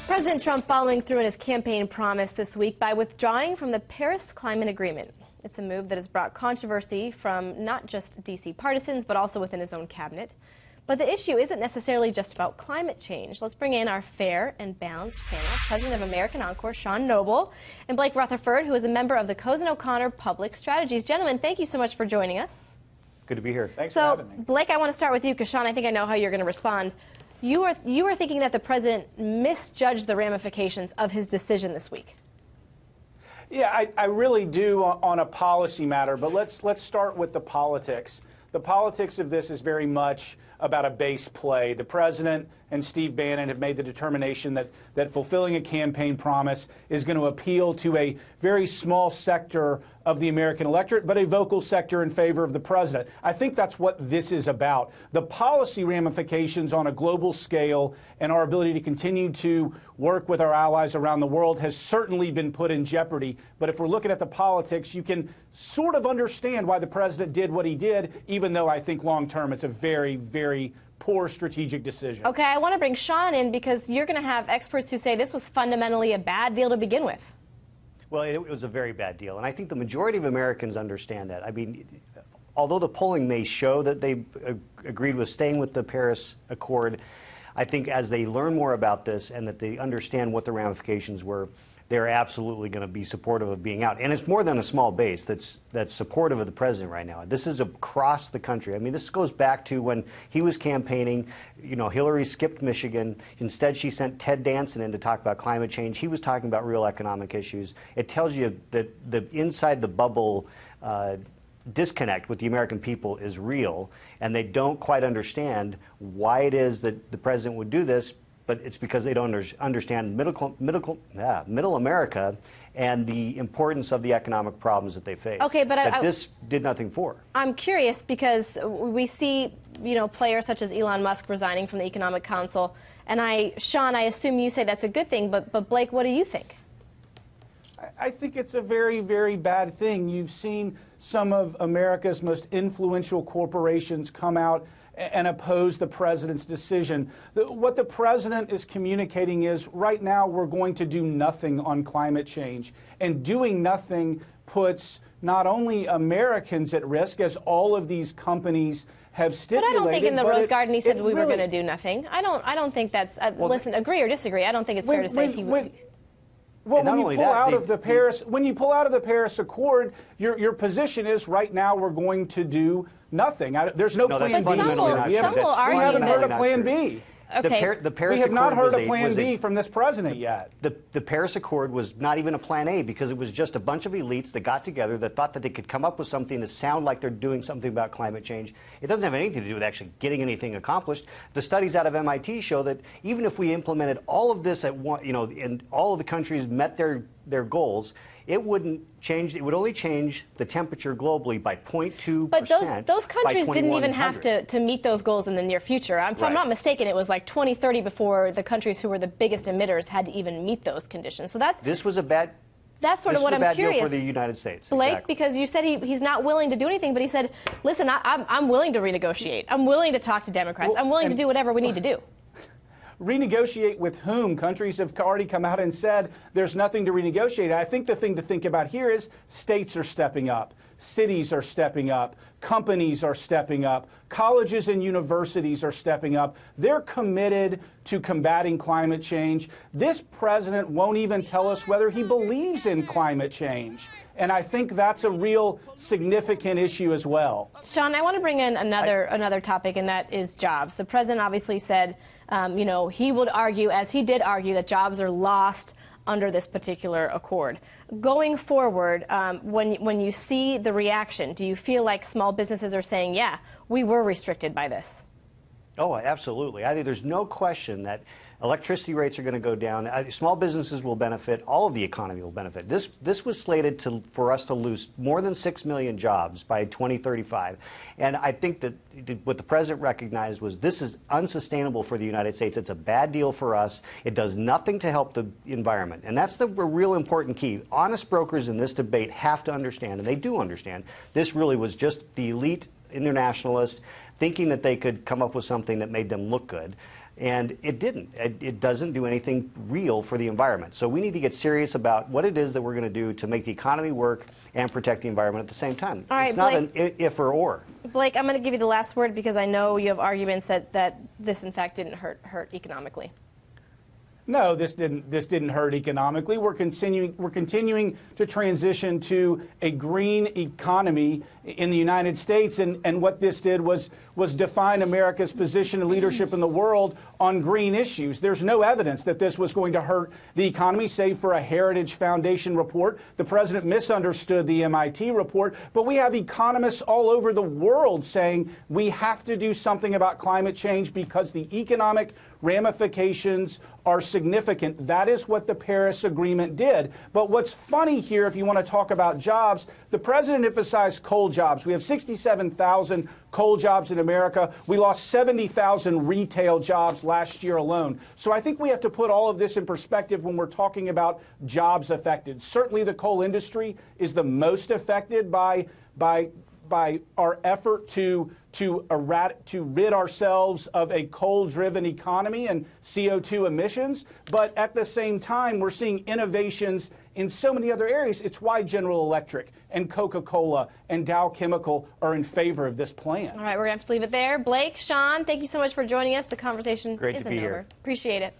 President Trump following through on his campaign promise this week by withdrawing from the Paris Climate Agreement. It's a move that has brought controversy from not just D.C. partisans, but also within his own cabinet. But the issue isn't necessarily just about climate change. Let's bring in our fair and balanced panel, President of American Encore, Sean Noble, and Blake Rutherford, who is a member of the Cozen O'Connor Public Strategies. Gentlemen, thank you so much for joining us. Good to be here. Thanks for having me. Blake, I want to start with you, because Sean, I think I know how you're going to respond. You are thinking that the president misjudged the ramifications of his decision this week. Yeah, I really do on a policy matter, but let's start with the politics. The politics of this is very much about a base play. The president and Steve Bannon have made the determination that fulfilling a campaign promise is going to appeal to a very small sector of the American electorate, but a vocal sector in favor of the president. I think that's what this is about. The policy ramifications on a global scale and our ability to continue to work with our allies around the world has certainly been put in jeopardy. But if we're looking at the politics, you can sort of understand why the president did what he did, even though I think long term it's a very, very poor strategic decision. Okay, I want to bring Sean in because you're going to have experts who say this was fundamentally a bad deal to begin with. Well, it was a very bad deal, and I think the majority of Americans understand that. I mean, although the polling may show that they agreed with staying with the Paris Accord, I think as they learn more about this and that they understand what the ramifications were, they're absolutely going to be supportive of being out. And it's more than a small base that's supportive of the president right now. This is across the country. I mean, this goes back to when he was campaigning. You know, Hillary skipped Michigan. Instead, she sent Ted Danson in to talk about climate change. He was talking about real economic issues. It tells you that the inside the bubble disconnect with the American people is real, and they don't quite understand why it is that the president would do this. But it's because they don't understand middle America and the importance of the economic problems that they face. Okay, but this did nothing for. I'm curious because we see, players such as Elon Musk resigning from the Economic Council, and Sean, I assume you say that's a good thing, but Blake, what do you think? I think it's a very, very bad thing. You've seen some of America's most influential corporations come out and oppose the president's decision. What the president is communicating is right now we're going to do nothing on climate change. And doing nothing puts not only Americans at risk, as all of these companies have stipulated. But I don't think in the Rose Garden he said we were going to do nothing. I don't think that's, listen, agree or disagree, I don't think it's fair to say he would. Well, when you pull out of the Paris Accord, your position is right now we're going to do nothing. There's no plan B. We haven't heard a plan B. Okay. We have not heard a plan B from this president yet. The Paris Accord was not even a plan A because it was just a bunch of elites that got together that thought that they could come up with something that sounded like they're doing something about climate change. It doesn't have anything to do with actually getting anything accomplished. The studies out of MIT show that even if we implemented all of this at one, and all of the countries met their goals, it wouldn't change. It would only change the temperature globally by 0.2%. But those countries didn't even have to meet those goals in the near future. If I'm not mistaken, it was like 2030 before the countries who were the biggest emitters had to even meet those conditions. So this was a bad. That's sort of what I'm curious. Deal for the United States. Blake, exactly. Because you said he's not willing to do anything, but he said, listen, I'm willing to renegotiate. I'm willing to talk to Democrats. I'm willing to do whatever we need to do. Renegotiate with whom? Countries have already come out and said there's nothing to renegotiate. I think the thing to think about here is states are stepping up, cities are stepping up, companies are stepping up, colleges and universities are stepping up. They're committed to combating climate change. This president won't even tell us whether he believes in climate change. And I think that's a real significant issue as well. Sean, I want to bring in another topic, and that is jobs. The president obviously said, he would argue, as he did argue, that jobs are lost under this particular accord. Going forward, when you see the reaction, do you feel like small businesses are saying, yeah, we were restricted by this? Oh, absolutely. I think there's no question that electricity rates are going to go down. Small businesses will benefit. All of the economy will benefit. This was slated for us to lose more than 6 million jobs by 2035. And I think that what the president recognized was this is unsustainable for the United States. It's a bad deal for us. It does nothing to help the environment. And that's the real important key. Honest brokers in this debate have to understand, and they do understand, this really was just the elite internationalists thinking that they could come up with something that made them look good. And it didn't. It doesn't do anything real for the environment. So we need to get serious about what it is that we're going to do to make the economy work and protect the environment at the same time. All right, it's not Blake, an if or. Blake, I'm going to give you the last word because I know you have arguments that this, in fact, didn't hurt economically. No, this didn't hurt economically. We're continuing to transition to a green economy in the United States, and what this did was define America's position and leadership in the world on green issues. There's no evidence that this was going to hurt the economy, save for a Heritage Foundation report. The president misunderstood the MIT report, but we have economists all over the world saying we have to do something about climate change because the economic ramifications are significant. That is what the Paris Agreement did. But what's funny here, if you want to talk about jobs, the president emphasized coal jobs. We have 67,000 coal jobs in America. We lost 70,000 retail jobs last year alone. So I think we have to put all of this in perspective when we're talking about jobs affected. Certainly the coal industry is the most affected by our effort to rid ourselves of a coal-driven economy and CO2 emissions. But at the same time, we're seeing innovations in so many other areas. It's why General Electric and Coca-Cola and Dow Chemical are in favor of this plan. All right, we're going to have to leave it there. Blake, Sean, thank you so much for joining us. The conversation Great to isn't be over. here. Appreciate it.